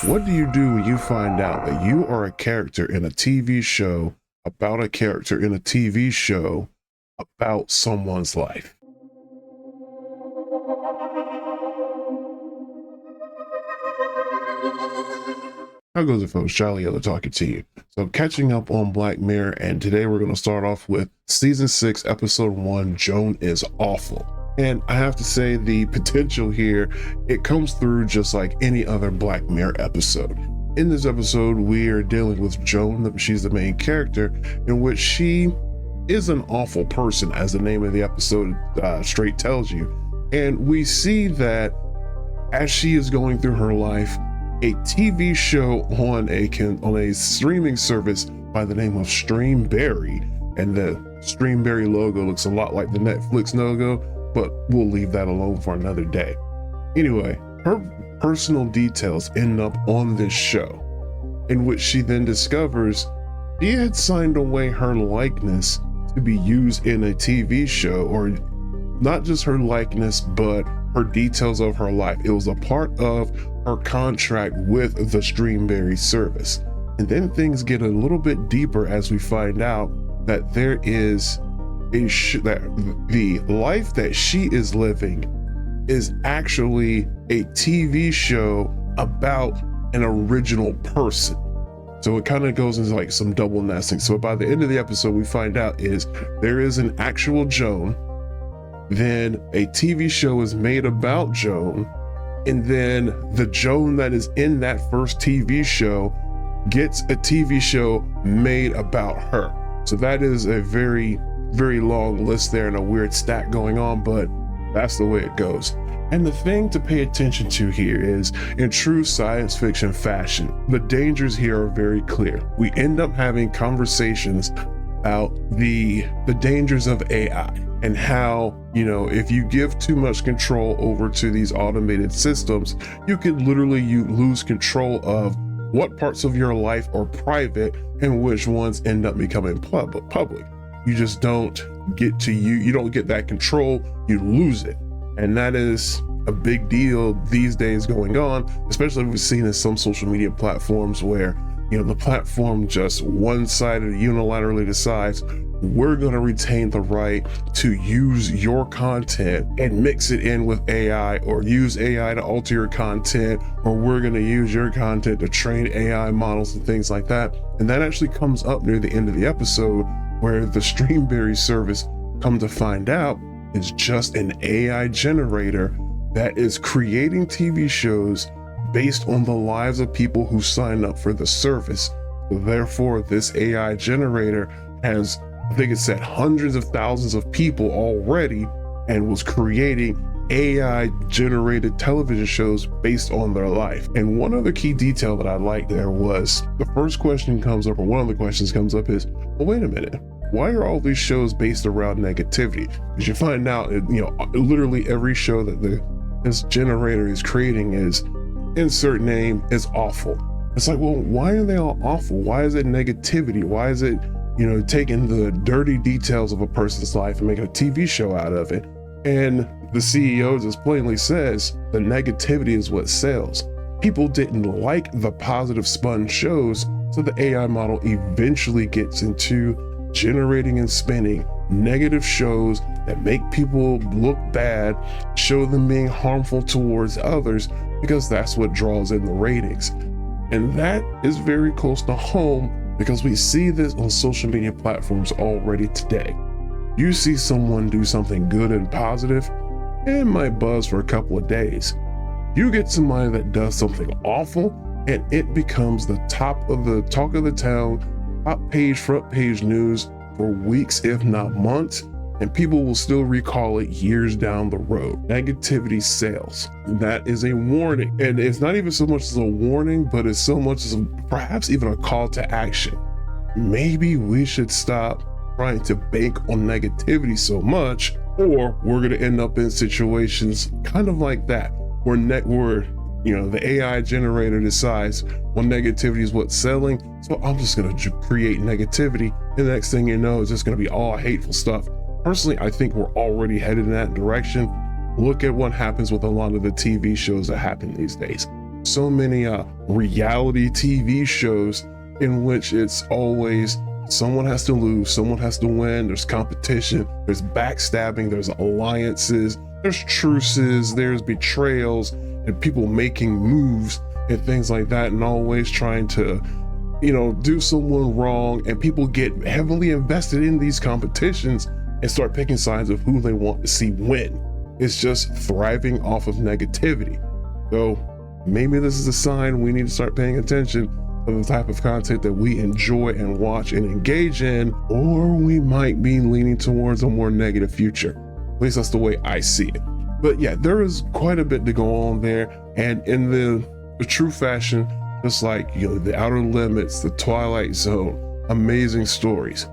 What do you do when you find out that you are a character in a TV show about a character in a TV show about someone's life? How goes it, folks? Charlie Yellow talking to you. So catching up on Black Mirror, and today we're going to start off with season 6, episode 1, Joan is Awful. And I have to say, the potential here, it comes through just like any other Black Mirror episode. In this episode, we are dealing with Joan. She's the main character, in which she is an awful person, as the name of the episode straight tells you. And we see that as she is going through her life, a TV show on a streaming service by the name of Streamberry, and the Streamberry logo looks a lot like the Netflix logo, but we'll leave that alone for another day. Anyway, her personal details end up on this show, in which she then discovers she had signed away her likeness to be used in a TV show, or not just her likeness, but her details of her life. It was a part of her contract with the Streamberry service. And then things get a little bit deeper as we find out that there is that the life that she is living is actually a TV show about an original person. So it kind of goes into like some double nesting. So by the end of the episode, we find out is there is an actual Joan, then a TV show is made about Joan, and then the Joan that is in that first TV show gets a TV show made about her. So that is a very, very long list there and a weird stack going on, but that's the way it goes. And the thing to pay attention to here is, in true science fiction fashion, the dangers here are very clear. We end up having conversations about the dangers of AI and how, if you give too much control over to these automated systems, you could literally lose control of what parts of your life are private and which ones end up becoming public. You just don't get to you don't get that control, you lose it. And that is a big deal these days going on, especially we've seen in some social media platforms where, the platform just one-sided unilaterally decides we're going to retain the right to use your content and mix it in with AI, or use AI to alter your content, or we're going to use your content to train AI models and things like that. And that actually comes up near the end of the episode, where the Streamberry service, come to find out, is just an AI generator that is creating TV shows based on the lives of people who sign up for the service. Therefore, this AI generator has, I think it said, hundreds of thousands of people already, and was creating AI generated television shows based on their life. And one other key detail that I liked there was the first question comes up, or one of the questions comes up is, well, wait a minute, why are all these shows based around negativity? Because you find out, literally every show that this generator is creating is, insert name, is awful. It's like, well, why are they all awful? Why is it negativity? Why is it, taking the dirty details of a person's life and making a TV show out of it? And the CEO just plainly says the negativity is what sells. People didn't like the positive spun shows, so the AI model eventually gets into generating and spinning negative shows that make people look bad, show them being harmful towards others, because that's what draws in the ratings. And that is very close to home, because we see this on social media platforms already today. You see someone do something good and positive, and it might buzz for a couple of days. You get somebody that does something awful, and it becomes the talk of the town, top page, front page news for weeks, if not months, and people will still recall it years down the road. Negativity sells. That is a warning. And it's not even so much as a warning, but it's so much as perhaps even a call to action. Maybe we should stop trying to bank on negativity so much, or we're going to end up in situations kind of like that, where the AI generator decides, well, negativity is what's selling, so I'm just going to create negativity, and the next thing you know, it's just going to be all hateful stuff. Personally, I think we're already headed in that direction. Look at what happens with a lot of the TV shows that happen these days. so many reality TV shows in which it's always someone has to lose, someone has to win, there's competition, there's backstabbing, there's alliances, there's truces, there's betrayals, and people making moves and things like that, and always trying to, do someone wrong, and people get heavily invested in these competitions and start picking sides of who they want to see win. It's just thriving off of negativity. So maybe this is a sign we need to start paying attention to the type of content that we enjoy and watch and engage in, or we might be leaning towards a more negative future. At least that's the way I see it. But yeah, there is quite a bit to go on there, and in the true fashion, just like The Outer Limits, The Twilight Zone, amazing stories.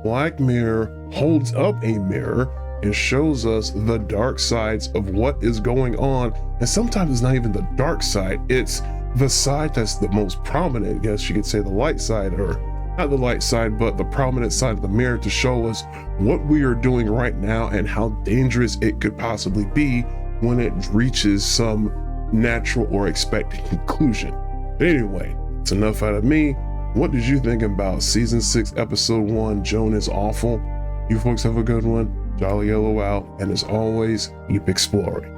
Black Mirror holds up a mirror and shows us the dark sides of what is going on, and sometimes it's not even the dark side, it's the side that's the most prominent. I guess you could say the light side, or not the light side, but the prominent side of the mirror, to show us what we are doing right now and how dangerous it could possibly be when it reaches some natural or expected conclusion. But anyway, it's enough out of me. What did you think about season 6, episode 1, Joan is Awful? You folks have a good one. Jolly Yellow out, and as always, keep exploring.